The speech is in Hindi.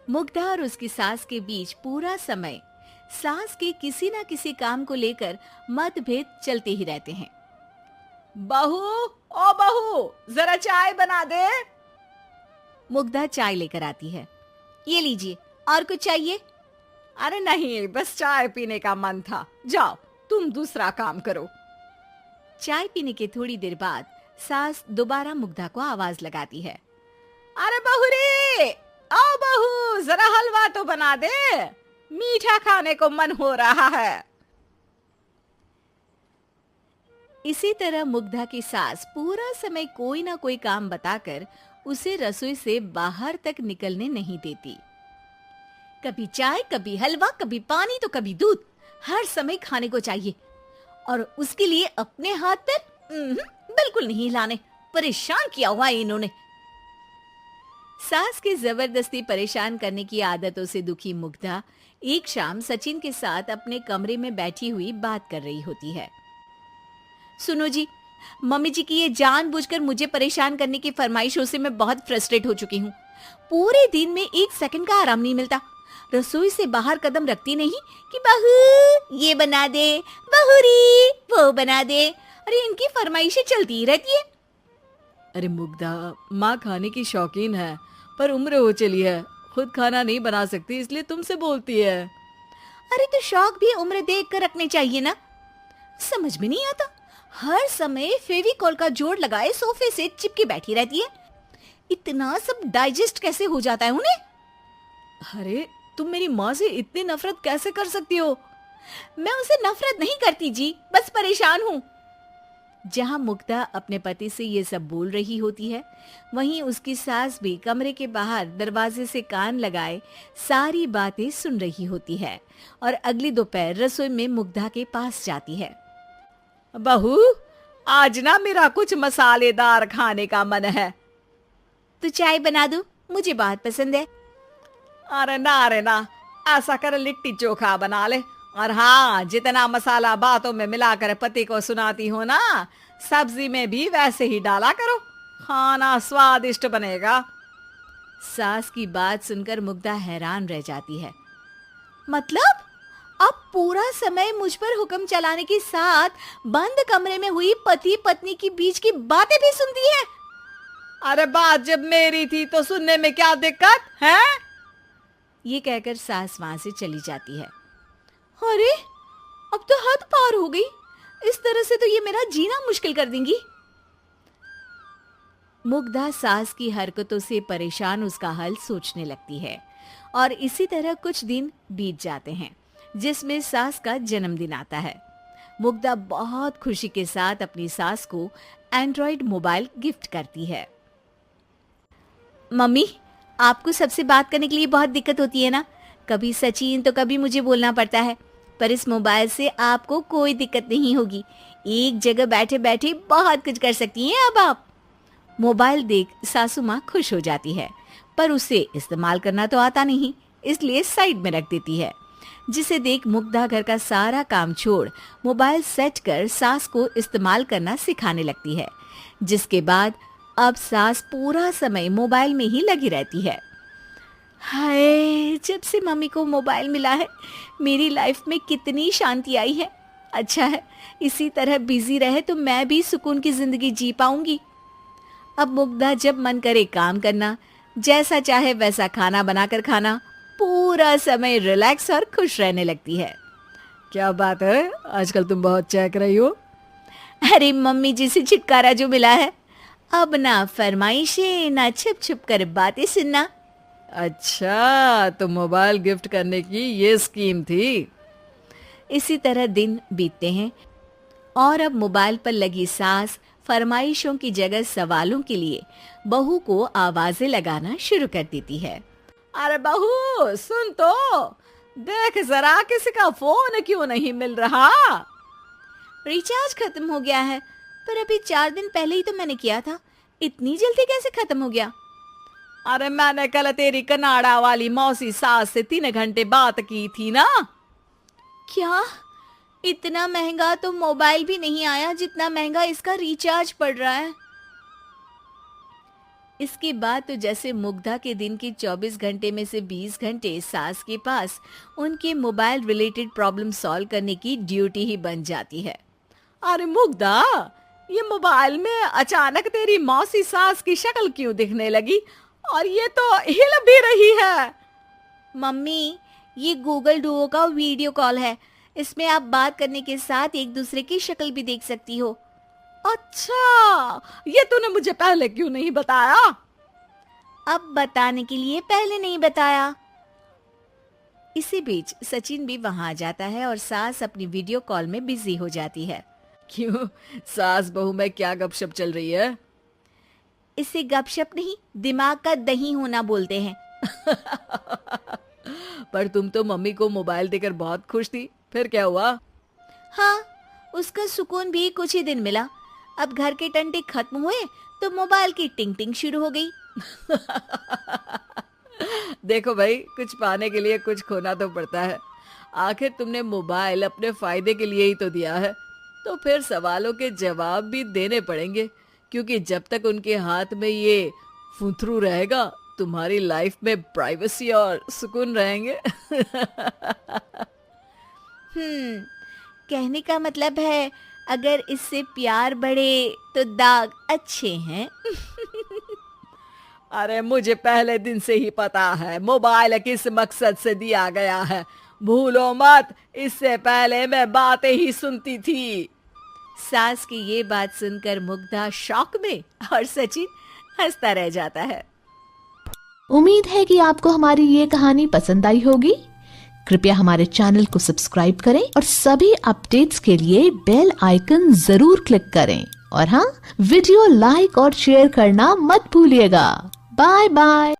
मुग्धा और उसकी सास के बीच पूरा समय सास के किसी न किसी काम को लेकर मतभेद चलते ही रहते हैं। बहू, ओ बहू, जरा चाय बना दे। मुग्धा चाय लेकर आती है। ये लीजिए, और कुछ चाहिए? अरे नहीं, बस चाय पीने का मन था। जाओ, तुम दूसरा काम करो। चाय पीने के थोड़ी देर बाद सास दोबारा मुग्धा को आवाज लगाती है। अरे बहू रे, आओ बहू, जरा हलवा तो बना दे, मीठा खाने को मन हो रहा है। इसी तरह मुग्धा की सास पूरा समय कोई ना कोई काम बताकर उसे रसोई से बाहर तक निकलने नहीं देती। कभी चाय, कभी हलवा, कभी पानी तो कभी दूध, हर समय खाने को चाहिए और उसके लिए अपने हाथ पैर बिल्कुल नहीं हिलाने। परेशान किया हुआ है इन्होंने। सास की जबरदस्ती परेशान करने की आदतों से दुखी मुग्धा एक शाम सचिन के साथ अपने कमरे में बैठी हुई बात कर रही होती है। सुनो जी, मम्मी जी की ये जानबूझकर मुझे परेशान करने की फरमाइशों से मैं बहुत फ्रस्ट्रेट हो चुकी हूँ। पूरे दिन में एक सेकंड का आराम नहीं मिलता। रसोई से बाहर कदम रखती नहीं कि बहू ये बना दे, बहू री वो बना दे। अरे इनकी फरमाइशें चलती ही रहती है। अरे मुग्धा, माँ खाने की शौकीन है, पर उम्र हो चली है, खुद खाना नहीं बना सकती, इसलिए तुमसे बोलती है। अरे तो शौक भी उम्र देख कर रखने चाहिए ना। समझ में नहीं आता, हर समय फेविकॉल का जोड़ लगाए सोफे से चिपके बैठी रहती है। इतना सब डाइजेस्ट कैसे हो जाता है उन्हें? अरे तुम मेरी माँ से इतनी नफरत कैसे कर सकती हो? मैं उसे नफरत नहीं करती जी, बस परेशान हूँ। जहाँ मुग्धा अपने पति से ये सब बोल रही होती है, वहीं उसकी सास भी कमरे के बाहर दरवाजे से कान लगाए सारी बातें सुन रही होती है और अगली दोपहर रसोई में मुग्धा के पास जाती है। बहू, आज ना मेरा कुछ मसालेदार खाने का मन है। तो चाय बना दूं? मुझे बहुत पसंद है। अरे ना, ऐसा कर लिट्टी चोखा बना ले। और हाँ, जितना मसाला बातों में मिलाकर पति को सुनाती हो ना, सब्जी में भी वैसे ही डाला करो, खाना स्वादिष्ट बनेगा। सास की बात सुनकर मुग्धा हैरान रह जाती है। मतलब अब पूरा समय मुझ पर हुक्म चलाने के साथ बंद कमरे में हुई पति पत्नी की बीच की बातें भी सुनती है? अरे बात जब मेरी थी तो सुनने में क्या दिक्कत है? ये कहकर सास वहां से चली जाती है। अरे अब तो हद पार हो गई, इस तरह से तो ये मेरा जीना मुश्किल कर देंगी। मुग्धा सास की हरकतों से परेशान उसका हल सोचने लगती है और इसी तरह कुछ दिन बीत जाते हैं, जिसमें सास का जन्मदिन आता है। मुग्धा बहुत खुशी के साथ अपनी सास को एंड्रॉइड मोबाइल गिफ्ट करती है। मम्मी, आपको सबसे बात करने के लिए बहुत दिक्कत होती है ना? कभी सचिन तो कभी मुझे बोलना पड़ता है, पर इस मोबाइल से आपको कोई दिक्कत नहीं होगी। एक जगह बैठे बैठे बहुत कुछ कर सकती हैं अब आप। मोबाइल देख सासू माँ खुश हो जाती है, पर उसे इस्तेमाल करना तो आता नहीं, इसलिए साइड में रख देती है। जिसे देख मुग्धा घर का सारा काम छोड़ मोबाइल सेट कर सास को इस्तेमाल करना सिखाने लगती है, जिसके बाद अब सास पूरा समय मोबाइल में ही लगी रहती है। हाय, जब से मम्मी को मोबाइल मिला है मेरी लाइफ में कितनी शांति आई है। अच्छा है, इसी तरह बिजी रहे तो मैं भी सुकून की जिंदगी जी पाऊंगी। अब मुग्धा जब मन करे काम करना, जैसा चाहे वैसा खाना बनाकर खाना, पूरा समय रिलैक्स और खुश रहने लगती है। क्या बात है, आजकल तुम बहुत चहक रही हो। अरे मम्मी जी से छुटकारा जो मिला है, अब ना फरमाइशें ना छुप छुप कर बातें सुनना। अच्छा, तो मोबाइल गिफ्ट करने की ये स्कीम थी। इसी तरह दिन बीतते हैं और अब मोबाइल पर लगी सास फरमाइशों की जगह सवालों के लिए बहू को आवाजें लगाना शुरू कर देती है। अरे बहू सुन तो, देख जरा किसी का फोन क्यों नहीं मिल रहा? रिचार्ज खत्म हो गया है, पर अभी 4 दिन पहले ही तो मैंने किया था, इतनी जल्दी कैसे खत्म हो गया? अरे मैंने कल तेरी कनाडा वाली मौसी सास से 3 घंटे बात की थी ना। क्या? इतना महंगा तो मोबाइल भी नहीं आया जितना महंगा इसका रिचार्ज पड़ रहा है। इसके बाद तो जैसे मुग्धा के दिन के 24 घंटे में से 20 घंटे सास के पास उनके मोबाइल रिलेटेड प्रॉब्लम सॉल्व करने की ड्यूटी ही बन जाती है। अरे मुग्धा, ये मोबाइल में अचानक तेरी मौसी सास की शक्ल क्यों दिखने लगी? और ये तो हिल भी रही है। मम्मी, ये गूगल डुओ का वीडियो कॉल है। इसमें आप बात करने के साथ एक दूसरे की शक्ल भी देख सकती हो। अच्छा, ये तूने मुझे पहले क्यों नहीं बताया? अब बताने के लिए पहले नहीं बताया। इसी बीच सचिन भी वहां आ जाता है और सास अपनी वीडियो कॉल में बिजी हो जाती है। क्यों, सास बहू में क्या गपशप चल रही है? इसे गपशप नहीं, दिमाग का दही होना बोलते हैं। पर तुम तो मम्मी को मोबाइल देकर बहुत खुश थी, फिर क्या हुआ? हाँ, उसका सुकून भी कुछ ही दिन मिला। अब घर के टंटे खत्म हुए तो मोबाइल की टिंग टिंग शुरू हो गई। देखो भाई, कुछ पाने के लिए कुछ खोना तो पड़ता है। आखिर तुमने मोबाइल अपने फायदे के लिए ही तो दिया है, तो फिर सवालों के जवाब भी देने पड़ेंगे, क्योंकि जब तक उनके हाथ में ये फुंथरू रहेगा, तुम्हारी लाइफ में प्राइवेसी और सुकून रहेंगे। कहने का मतलब है अगर इससे प्यार बढ़े तो दाग अच्छे हैं। अरे मुझे पहले दिन से ही पता है मोबाइल किस मकसद से दिया गया है। भूलो मत, इससे पहले मैं बातें ही सुनती थी। सास की ये बात सुनकर मुग्धा शॉक में और सचिन हंसता रह जाता है। उम्मीद है कि आपको हमारी ये कहानी पसंद आई होगी। कृपया हमारे चैनल को सब्सक्राइब करें और सभी अपडेट्स के लिए बेल आइकन जरूर क्लिक करें। और हाँ, वीडियो लाइक और शेयर करना मत भूलिएगा। Bye bye.